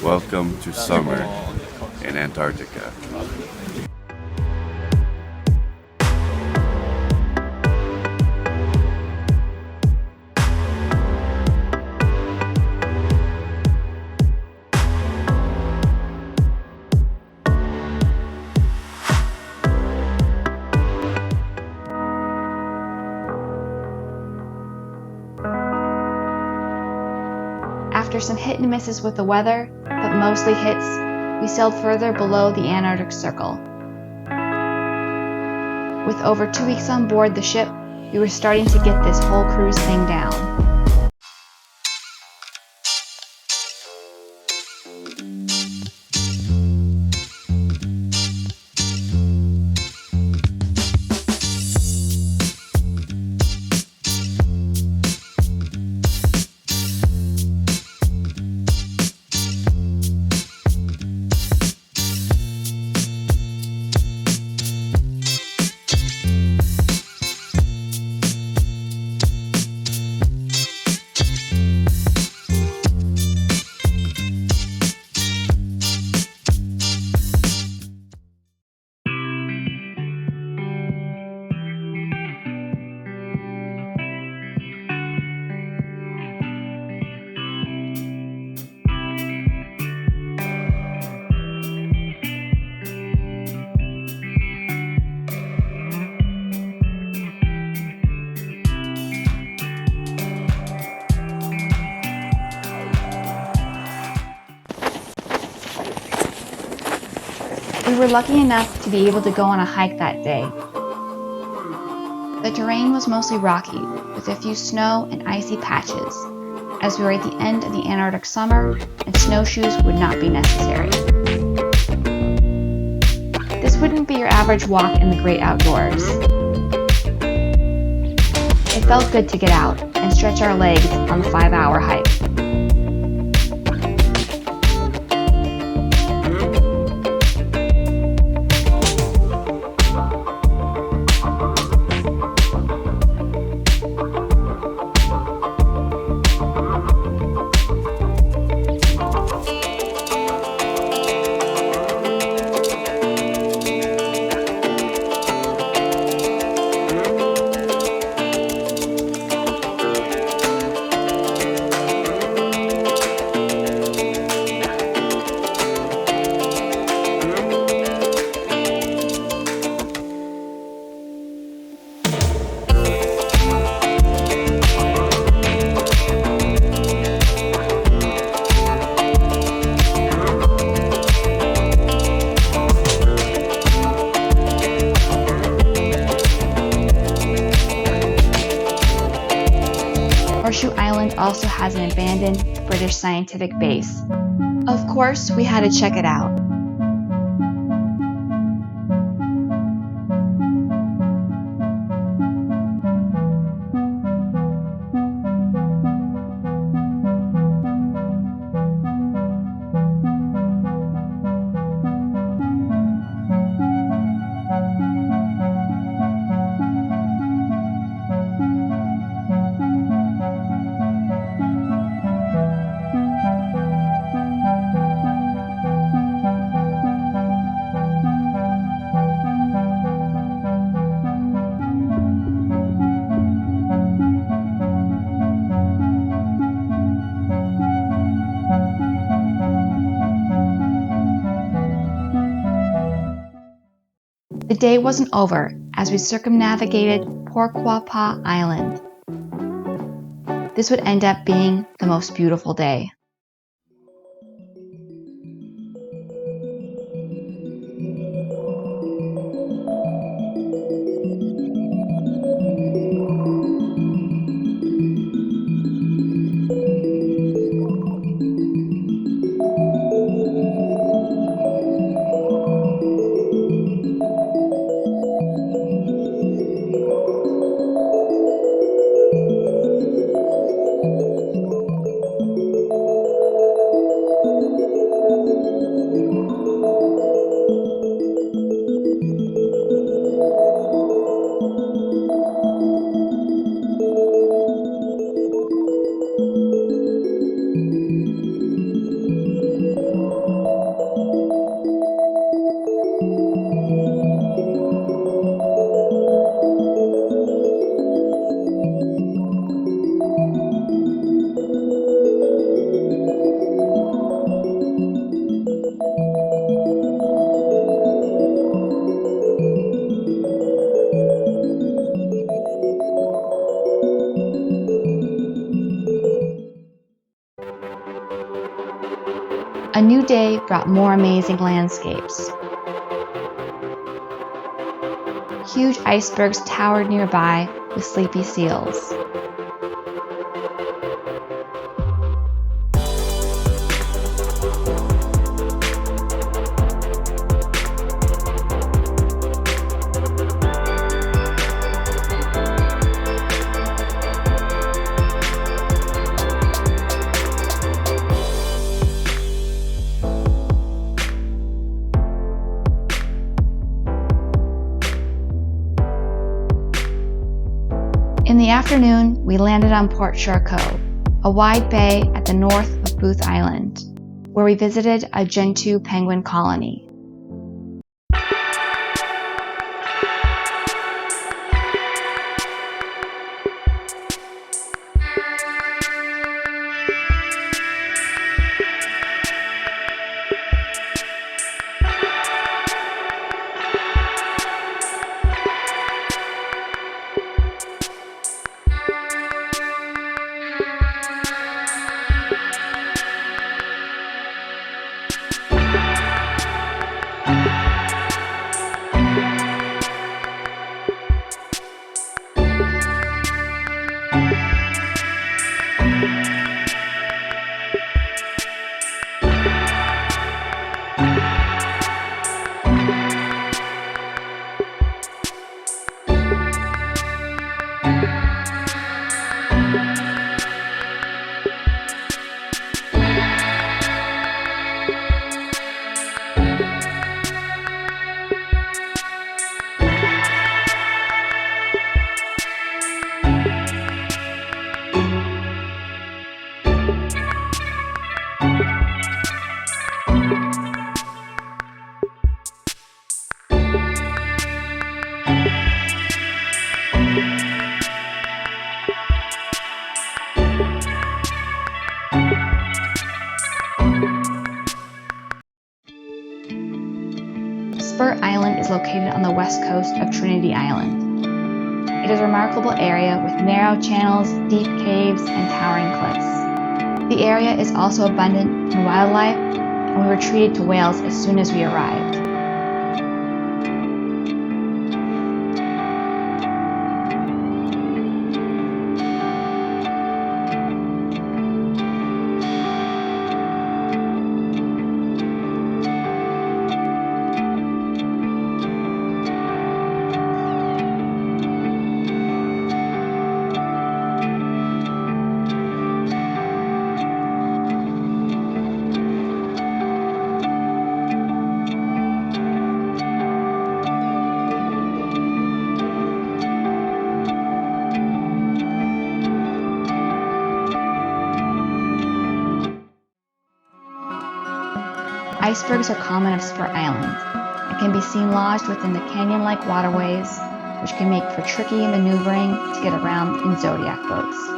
Welcome to summer in Antarctica. After some hit and misses with the weather, but mostly hits, we sailed further below the Antarctic Circle. With over 2 weeks on board the ship, we were starting to get this whole cruise thing down. We were lucky enough to be able to go on a hike that day. The terrain was mostly rocky, with a few snow and icy patches, as we were at the end of the Antarctic summer and snowshoes would not be necessary. This wouldn't be your average walk in the great outdoors. It felt good to get out and stretch our legs on the 5-hour hike. Horseshoe Island also has an abandoned British scientific base. Of course, we had to check it out. The day wasn't over as we circumnavigated Precip Island. This would end up being the most beautiful day. A new day brought more amazing landscapes. Huge icebergs towered nearby with sleepy seals. In the afternoon, we landed on Port Charcot, a wide bay at the north of Booth Island, where we visited a Gentoo penguin colony. Spert Island is located on the west coast of Trinity Island. It is a remarkable area with narrow channels, deep caves, and towering cliffs. The area is also abundant in wildlife, and we were treated to whales as soon as we arrived. Icebergs are common of Spert Island and can be seen lodged within the canyon-like waterways, which can make for tricky maneuvering to get around in Zodiac boats.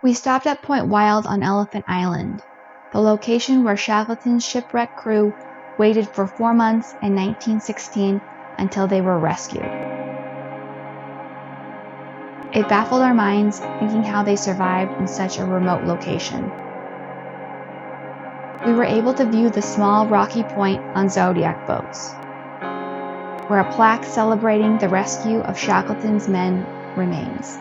We stopped at Point Wild on Elephant Island, the location where Shackleton's shipwrecked crew waited for 4 months in 1916 until they were rescued. It baffled our minds, thinking how they survived in such a remote location. We were able to view the small rocky point on Zodiac boats, where a plaque celebrating the rescue of Shackleton's men remains.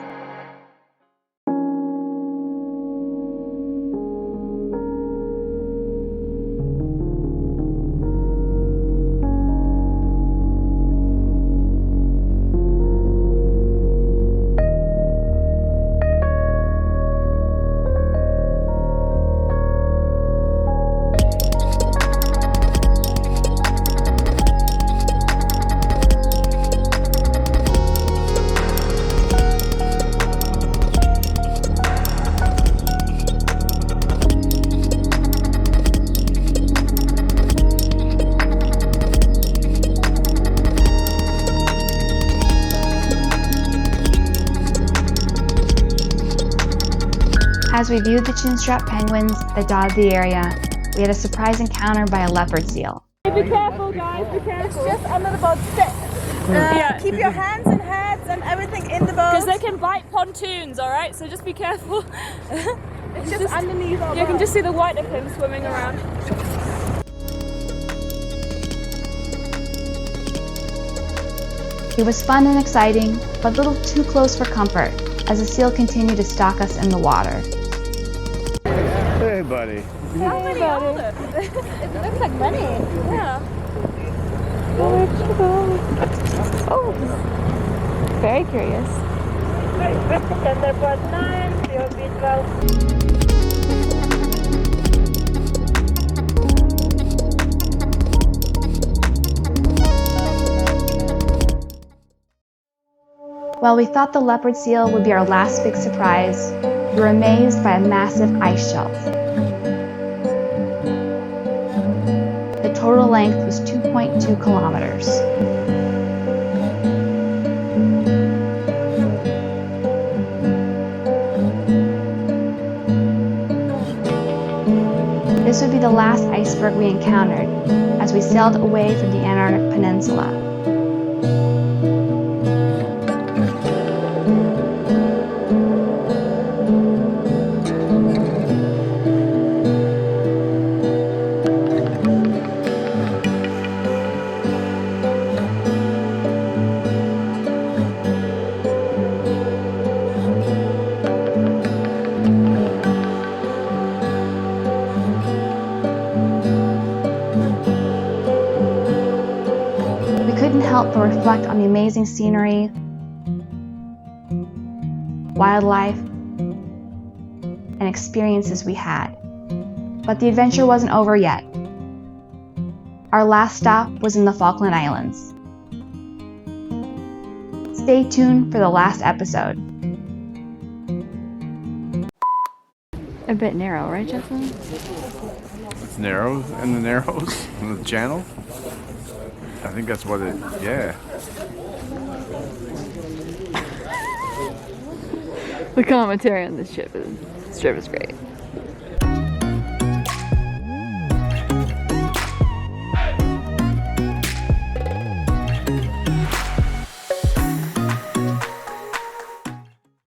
As we viewed the chinstrap penguins that dotted the area, we had a surprise encounter by a leopard seal. Be careful, guys, be careful. It's just under the boat. Keep your hands and heads and everything in the boat. Because they can bite pontoons, alright? So just be careful. It's just underneath our boat. You can just see the white of him swimming around. It was fun and exciting, but a little too close for comfort, as the seal continued to stalk us in the water. Hey, buddy. How many are there? It looks like many. Yeah. Oh, very curious. Thunderbird 9, COB 12. While we thought the leopard seal would be our last big surprise, we were amazed by a massive ice shelf. The total length was 2.2 kilometers. This would be the last iceberg we encountered as we sailed away from the Antarctic Peninsula. Couldn't help but reflect on the amazing scenery, wildlife, and experiences we had. But the adventure wasn't over yet. Our last stop was in the Falkland Islands. Stay tuned for the last episode. A bit narrow, right, Justin? It's narrow in the narrows in the channel. I think that's what it, yeah. The commentary on this trip is great.